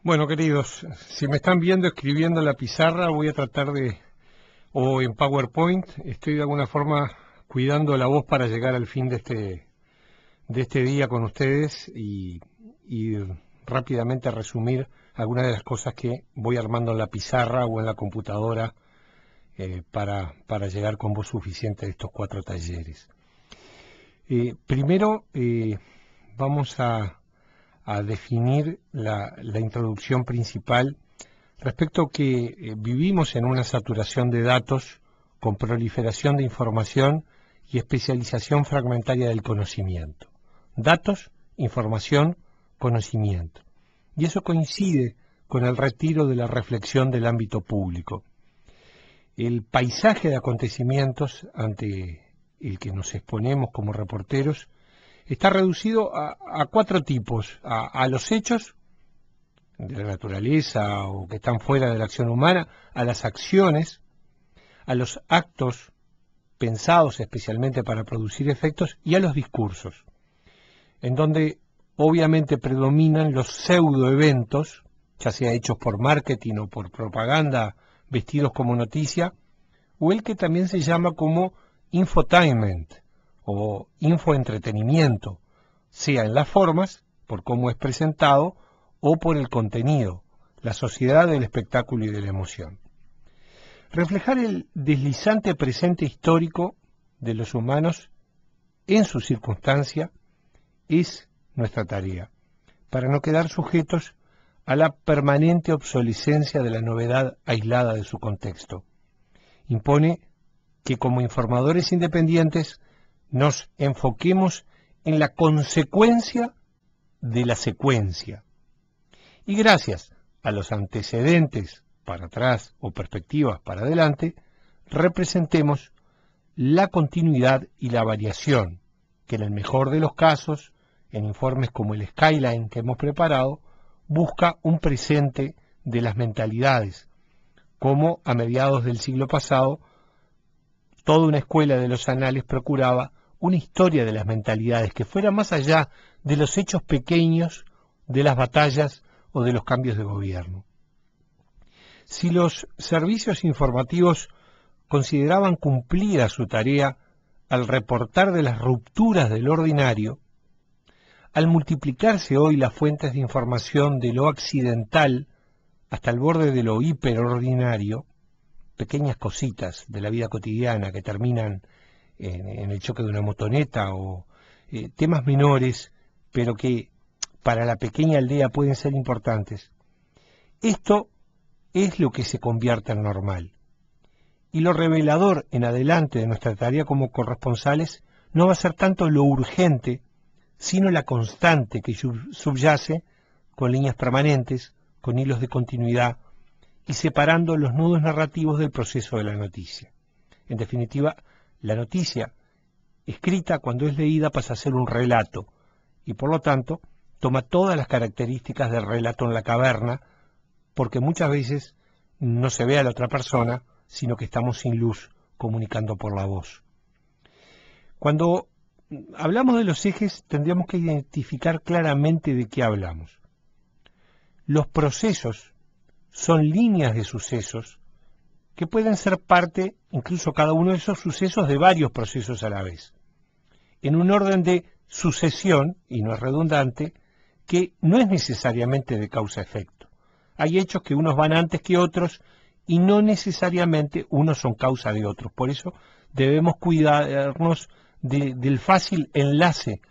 Bueno, queridos, si me están viendo escribiendo en la pizarra, voy a tratar o en PowerPoint, estoy de alguna forma cuidando la voz para llegar al fin de este día con ustedes y rápidamente resumir algunas de las cosas que voy armando en la pizarra o en la computadora para llegar con voz suficiente a estos 4 talleres. Primero, vamos a definir la introducción principal respecto que vivimos en una saturación de datos con proliferación de información y especialización fragmentaria del conocimiento. Datos, información, conocimiento. Y eso coincide con el retiro de la reflexión del ámbito público. El paisaje de acontecimientos ante el que nos exponemos como reporteros está reducido a 4 tipos: a los hechos de la naturaleza o que están fuera de la acción humana, a las acciones, a los actos pensados especialmente para producir efectos y a los discursos, en donde obviamente predominan los pseudoeventos, ya sea hechos por marketing o por propaganda vestidos como noticia, o el que también se llama como infotainment o infoentretenimiento, sea en las formas, por cómo es presentado, o por el contenido, la sociedad del espectáculo y de la emoción. Reflejar el deslizante presente histórico de los humanos en su circunstancia es nuestra tarea, para no quedar sujetos a la permanente obsolescencia de la novedad aislada de su contexto. Impone que como informadores independientes nos enfoquemos en la consecuencia de la secuencia. Y gracias a los antecedentes para atrás o perspectivas para adelante, representemos la continuidad y la variación, que en el mejor de los casos, en informes como el Skyline que hemos preparado, busca un presente de las mentalidades, como a mediados del siglo pasado, toda una escuela de los anales procuraba una historia de las mentalidades que fuera más allá de los hechos pequeños, de las batallas o de los cambios de gobierno. Si los servicios informativos consideraban cumplida su tarea al reportar de las rupturas del ordinario, al multiplicarse hoy las fuentes de información de lo accidental hasta el borde de lo hiperordinario, pequeñas cositas de la vida cotidiana que terminan en el choque de una motoneta o temas menores, pero que para la pequeña aldea pueden ser importantes. Esto es lo que se convierte en normal. Y lo revelador en adelante de nuestra tarea como corresponsales no va a ser tanto lo urgente, sino la constante que subyace con líneas permanentes, con hilos de continuidad y separando los nudos narrativos del proceso de la noticia. En definitiva, la noticia escrita cuando es leída pasa a ser un relato y por lo tanto toma todas las características del relato en la caverna, porque muchas veces no se ve a la otra persona, sino que estamos sin luz comunicando por la voz. Cuando hablamos de los ejes, tendríamos que identificar claramente de qué hablamos. Los procesos son líneas de sucesos que pueden ser parte, incluso cada uno de esos sucesos, de varios procesos a la vez, en un orden de sucesión, y no es redundante, que no es necesariamente de causa-efecto. Hay hechos que unos van antes que otros y no necesariamente unos son causa de otros. Por eso debemos cuidarnos del fácil enlace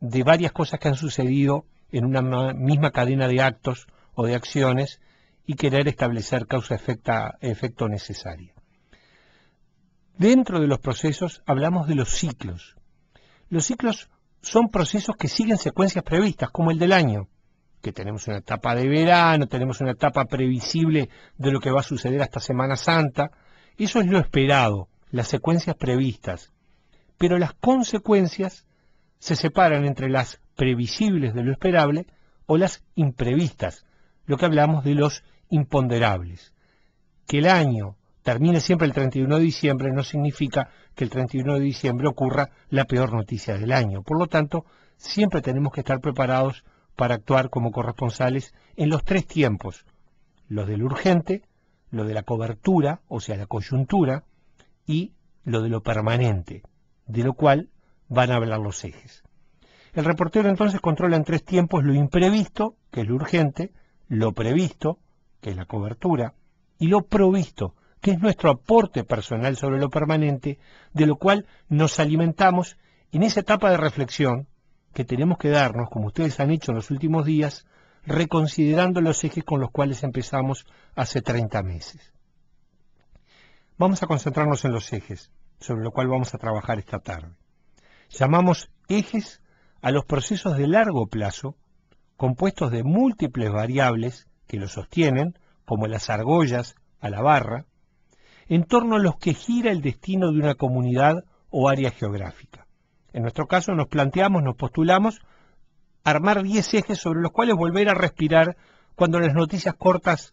de varias cosas que han sucedido en una misma cadena de actos o de acciones y querer establecer causa-efecto necesaria. Dentro de los procesos hablamos de los ciclos. Los ciclos son procesos que siguen secuencias previstas, como el del año, que tenemos una etapa de verano, tenemos una etapa previsible de lo que va a suceder hasta Semana Santa. Eso es lo esperado, las secuencias previstas. Pero las consecuencias se separan entre las previsibles de lo esperable o las imprevistas, lo que hablamos de los imponderables. Que el año termine siempre el 31 de diciembre no significa que el 31 de diciembre ocurra la peor noticia del año. Por lo tanto, siempre tenemos que estar preparados para actuar como corresponsales en los tres tiempos, los del urgente, lo de la cobertura, o sea, la coyuntura, y lo de lo permanente, de lo cual van a hablar los ejes. El reportero entonces controla en tres tiempos lo imprevisto, que es lo urgente, lo previsto, que es la cobertura, y lo provisto, que es nuestro aporte personal sobre lo permanente, de lo cual nos alimentamos en esa etapa de reflexión que tenemos que darnos, como ustedes han hecho en los últimos días, reconsiderando los ejes con los cuales empezamos hace 30 meses. Vamos a concentrarnos en los ejes, sobre lo cual vamos a trabajar esta tarde. Llamamos ejes a los procesos de largo plazo, compuestos de múltiples variables que lo sostienen, como las argollas a la barra, en torno a los que gira el destino de una comunidad o área geográfica. En nuestro caso nos planteamos, nos postulamos, armar 10 ejes sobre los cuales volver a respirar cuando las noticias cortas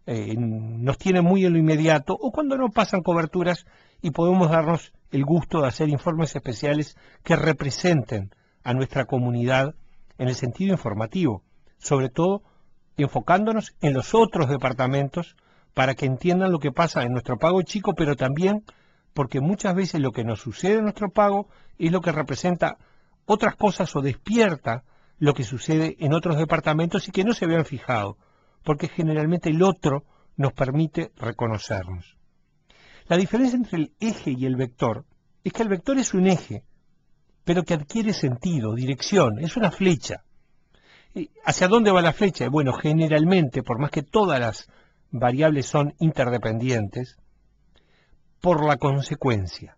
nos tienen muy en lo inmediato o cuando no pasan coberturas y podemos darnos el gusto de hacer informes especiales que representen a nuestra comunidad en el sentido informativo, sobre todo enfocándonos en los otros departamentos para que entiendan lo que pasa en nuestro pago chico, pero también porque muchas veces lo que nos sucede en nuestro pago es lo que representa otras cosas o despierta lo que sucede en otros departamentos y que no se habían fijado, porque generalmente el otro nos permite reconocernos. La diferencia entre el eje y el vector es que el vector es un eje, pero que adquiere sentido, dirección, es una flecha. ¿Hacia dónde va la flecha? Bueno, generalmente, por más que todas las variables son interdependientes, por la consecuencia.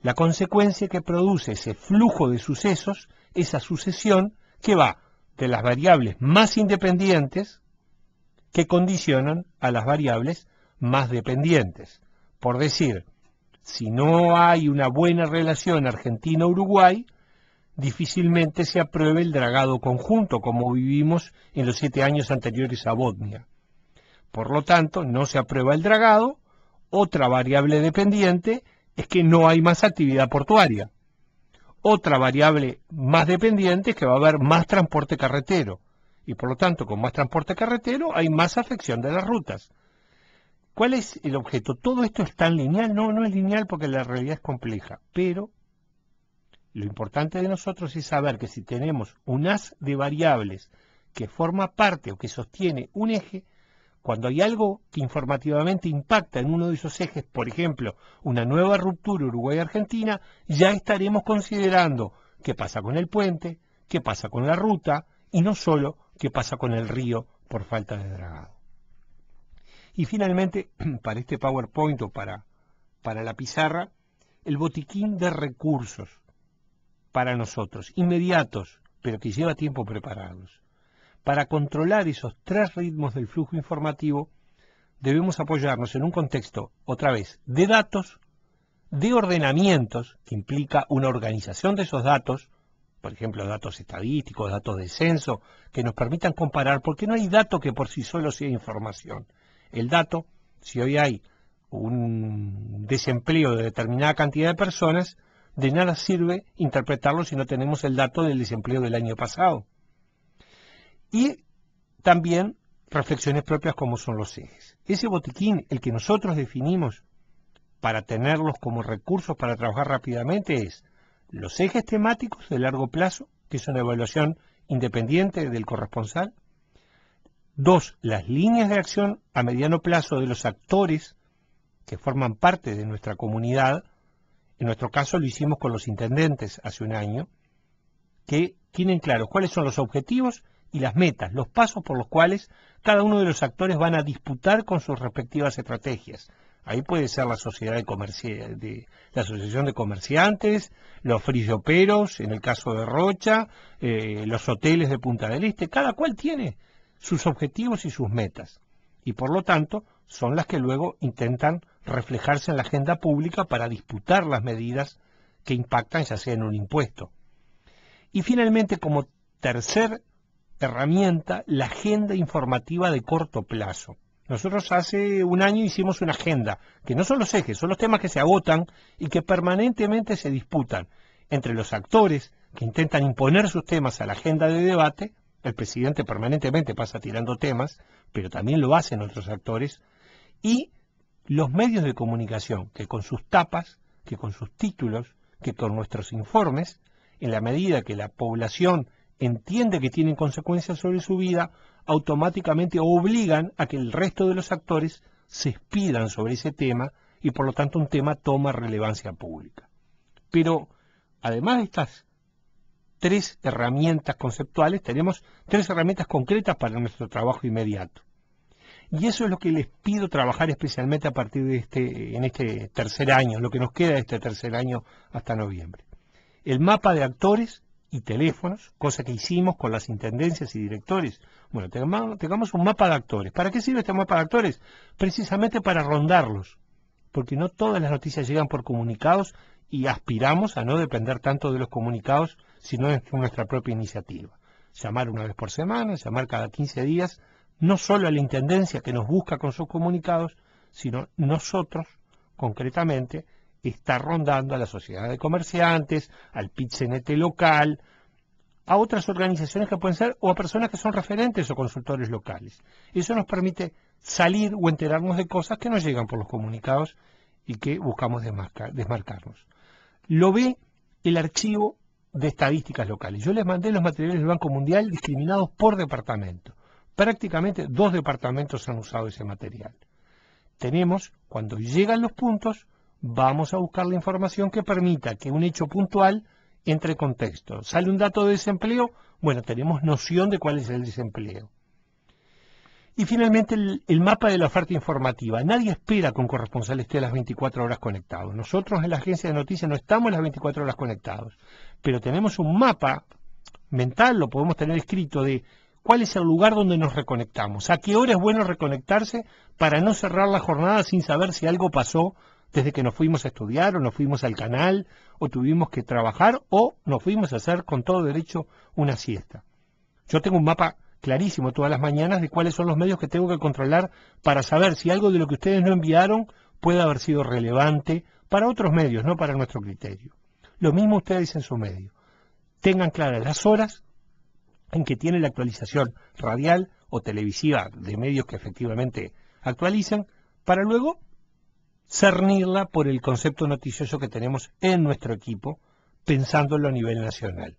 La consecuencia que produce ese flujo de sucesos, esa sucesión que va de las variables más independientes que condicionan a las variables más dependientes. Por decir, si no hay una buena relación Argentina-Uruguay, difícilmente se apruebe el dragado conjunto, como vivimos en los 7 años anteriores a Botnia. Por lo tanto, no se aprueba el dragado. Otra variable dependiente es que no hay más actividad portuaria. Otra variable más dependiente es que va a haber más transporte carretero. Y por lo tanto, con más transporte carretero hay más afección de las rutas. ¿Cuál es el objeto? ¿Todo esto es tan lineal? No, no es lineal porque la realidad es compleja. Pero lo importante de nosotros es saber que si tenemos un haz de variables que forma parte o que sostiene un eje, cuando hay algo que informativamente impacta en uno de esos ejes, por ejemplo, una nueva ruptura Uruguay-Argentina, ya estaremos considerando qué pasa con el puente, qué pasa con la ruta, y no solo qué pasa con el río por falta de dragado. Y finalmente, para este PowerPoint o para la pizarra, el botiquín de recursos para nosotros, inmediatos, pero que lleva tiempo prepararlos. Para controlar esos 3 ritmos del flujo informativo, debemos apoyarnos en un contexto, otra vez, de datos, de ordenamientos, que implica una organización de esos datos, por ejemplo, datos estadísticos, datos de censo, que nos permitan comparar, porque no hay dato que por sí solo sea información. El dato, si hoy hay un desempleo de determinada cantidad de personas, de nada sirve interpretarlo si no tenemos el dato del desempleo del año pasado. Y también reflexiones propias como son los ejes. Ese botiquín, el que nosotros definimos para tenerlos como recursos para trabajar rápidamente, es los ejes temáticos de largo plazo, que es una evaluación independiente del corresponsal. 2, las líneas de acción a mediano plazo de los actores que forman parte de nuestra comunidad. En nuestro caso lo hicimos con los intendentes hace un año, que tienen claros cuáles son los objetivos y las metas, los pasos por los cuales cada uno de los actores van a disputar con sus respectivas estrategias. Ahí puede ser la sociedad la asociación de comerciantes, los frilloperos, en el caso de Rocha, los hoteles de Punta del Este. Cada cual tiene sus objetivos y sus metas. Y por lo tanto, son las que luego intentan reflejarse en la agenda pública para disputar las medidas que impactan, ya sea en un impuesto. Y finalmente, como tercer herramienta, la agenda informativa de corto plazo. Nosotros hace un año hicimos una agenda, que no son los ejes, son los temas que se agotan y que permanentemente se disputan entre los actores que intentan imponer sus temas a la agenda de debate el presidente permanentemente pasa tirando temas, pero también lo hacen otros actores, y los medios de comunicación, que con sus tapas, que con sus títulos, que con nuestros informes, en la medida que la población entiende que tienen consecuencias sobre su vida, automáticamente obligan a que el resto de los actores se expidan sobre ese tema y por lo tanto un tema toma relevancia pública. Pero además de estas tres herramientas conceptuales, tenemos tres herramientas concretas para nuestro trabajo inmediato. Y eso es lo que les pido trabajar especialmente a partir de en este tercer año, lo que nos queda de este tercer año hasta noviembre. El mapa de actores y teléfonos, cosa que hicimos con las intendencias y directores. Bueno, tengamos un mapa de actores. ¿Para qué sirve este mapa de actores? Precisamente para rondarlos, porque no todas las noticias llegan por comunicados y aspiramos a no depender tanto de los comunicados, sino de nuestra propia iniciativa. Llamar una vez por semana, llamar cada 15 días, no solo a la Intendencia que nos busca con sus comunicados, sino nosotros, concretamente, estar rondando a la sociedad de comerciantes, al PIT-CNT local, a otras organizaciones que pueden ser, o a personas que son referentes o consultores locales. Eso nos permite salir o enterarnos de cosas que nos llegan por los comunicados y que buscamos desmarcarnos. Lo ve el archivo de estadísticas locales. Yo les mandé los materiales del Banco Mundial discriminados por departamento. Prácticamente 2 departamentos han usado ese material. Tenemos, cuando llegan los puntos, vamos a buscar la información que permita que un hecho puntual entre contexto. ¿Sale un dato de desempleo? Bueno, tenemos noción de cuál es el desempleo. Y finalmente el mapa de la oferta informativa. Nadie espera que un corresponsal esté las 24 horas conectado. Nosotros en la agencia de noticias no estamos las 24 horas conectados, pero tenemos un mapa mental, lo podemos tener escrito, de cuál es el lugar donde nos reconectamos, a qué hora es bueno reconectarse para no cerrar la jornada sin saber si algo pasó desde que nos fuimos a estudiar o nos fuimos al canal o tuvimos que trabajar o nos fuimos a hacer con todo derecho una siesta. Yo tengo un mapa clarísimo todas las mañanas de cuáles son los medios que tengo que controlar para saber si algo de lo que ustedes no enviaron puede haber sido relevante para otros medios, no para nuestro criterio. Lo mismo ustedes en su medio. Tengan claras las horas en que tiene la actualización radial o televisiva de medios que efectivamente actualizan, para luego cernirla por el concepto noticioso que tenemos en nuestro equipo, pensándolo a nivel nacional.